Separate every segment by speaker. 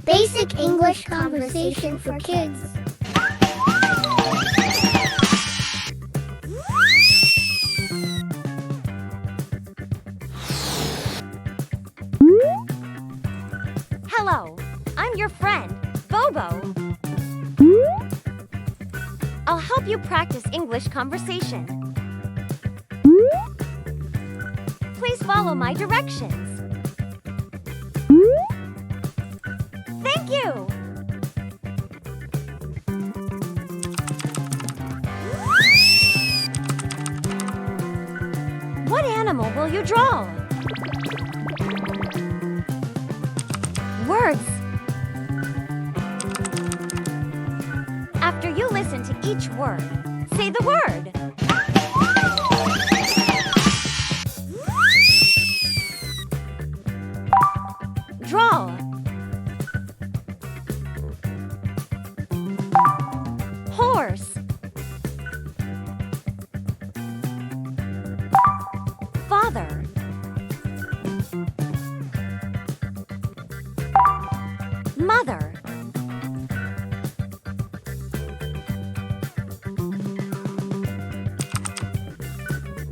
Speaker 1: Basic English conversation for kids.
Speaker 2: Hello, I'm your friend, Bobo. I'll help you practice English conversation. Please follow my directions. Thank you! What animal will you draw? Words. After you listen to each word, say the word. Draw. Horse. Father. Mother.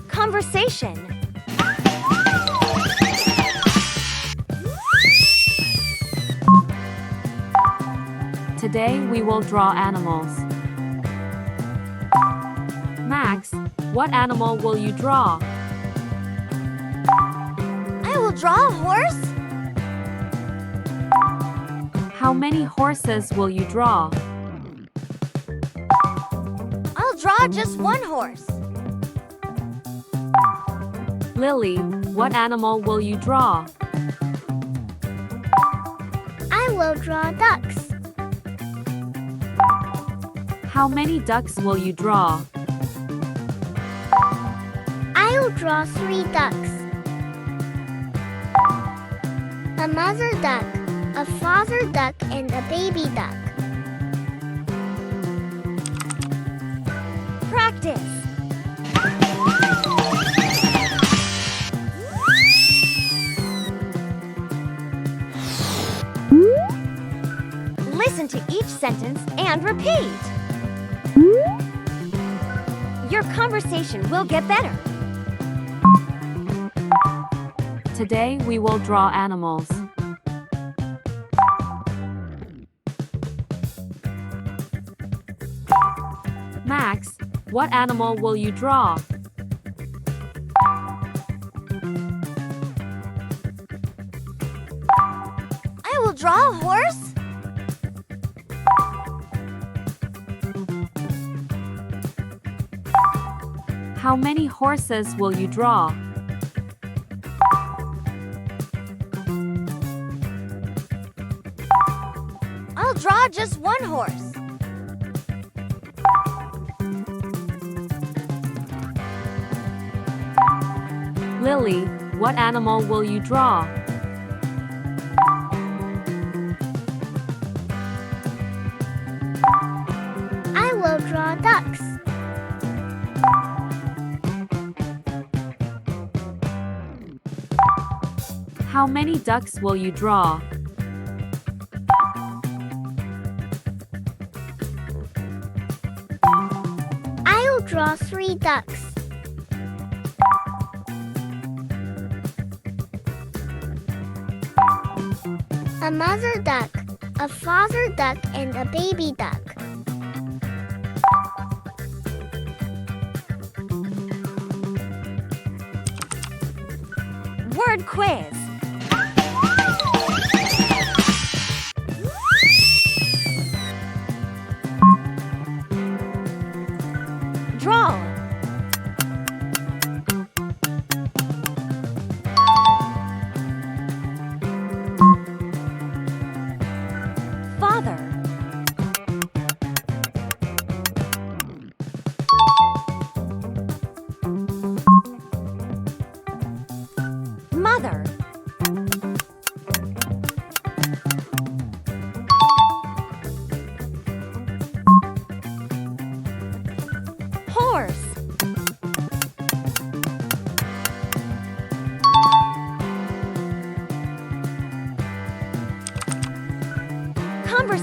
Speaker 2: Conversation.
Speaker 3: Today we will draw animals. Max, what animal will you draw?
Speaker 2: I will draw a horse.
Speaker 3: How many horses will you draw?
Speaker 2: I'll draw just one horse.
Speaker 3: Lily, what animal will you draw?
Speaker 1: I will draw ducks.
Speaker 3: How many ducks will you draw?
Speaker 1: I will draw 3 ducks. A mother duck, a father duck, and a baby duck.
Speaker 2: Practice. Listen to each sentence and repeat. Your conversation will get better.
Speaker 3: Today we will draw animals. Max, what animal will you draw?
Speaker 2: I will draw a horse.
Speaker 3: How many horses will you draw?
Speaker 2: I'll draw just one horse.
Speaker 3: Lily, what animal will you draw?
Speaker 1: I will draw ducks.
Speaker 3: How many ducks will you draw?
Speaker 1: I will draw 3 ducks. A mother duck, a father duck, and a baby duck.
Speaker 2: Word quiz. Draw. Father. Mother. Horse.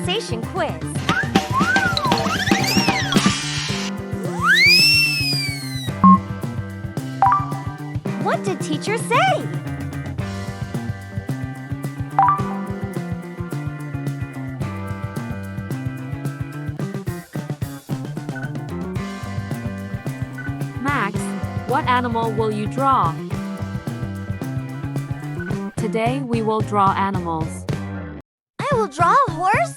Speaker 2: conversation quiz. What did teacher say?
Speaker 3: Max, what animal will you draw? Today we will draw animals.
Speaker 2: I will draw a horse.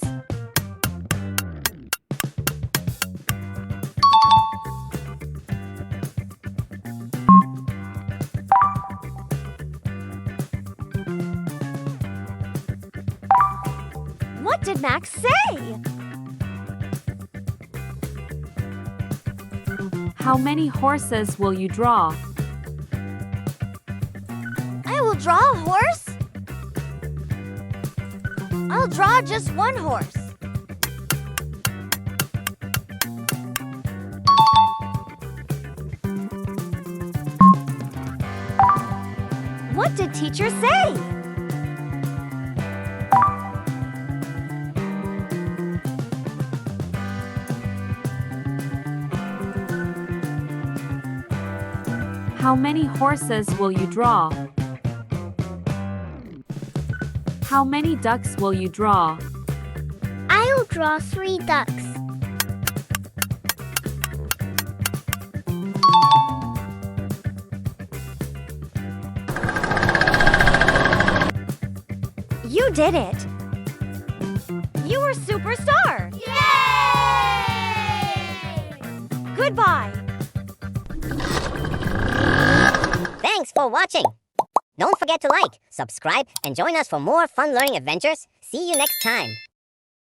Speaker 2: What did Max say?
Speaker 3: How many horses will you draw?
Speaker 2: I will draw a horse. I'll draw just one horse. What did teacher say?
Speaker 3: How many horses will you draw? How many ducks will you draw?
Speaker 1: I'll draw 3 ducks.
Speaker 2: You did it! You were superstar!
Speaker 1: Yay!
Speaker 2: Goodbye!
Speaker 4: Thanks for watching. Don't forget to like, subscribe, and join us for more fun learning adventures. See you next time.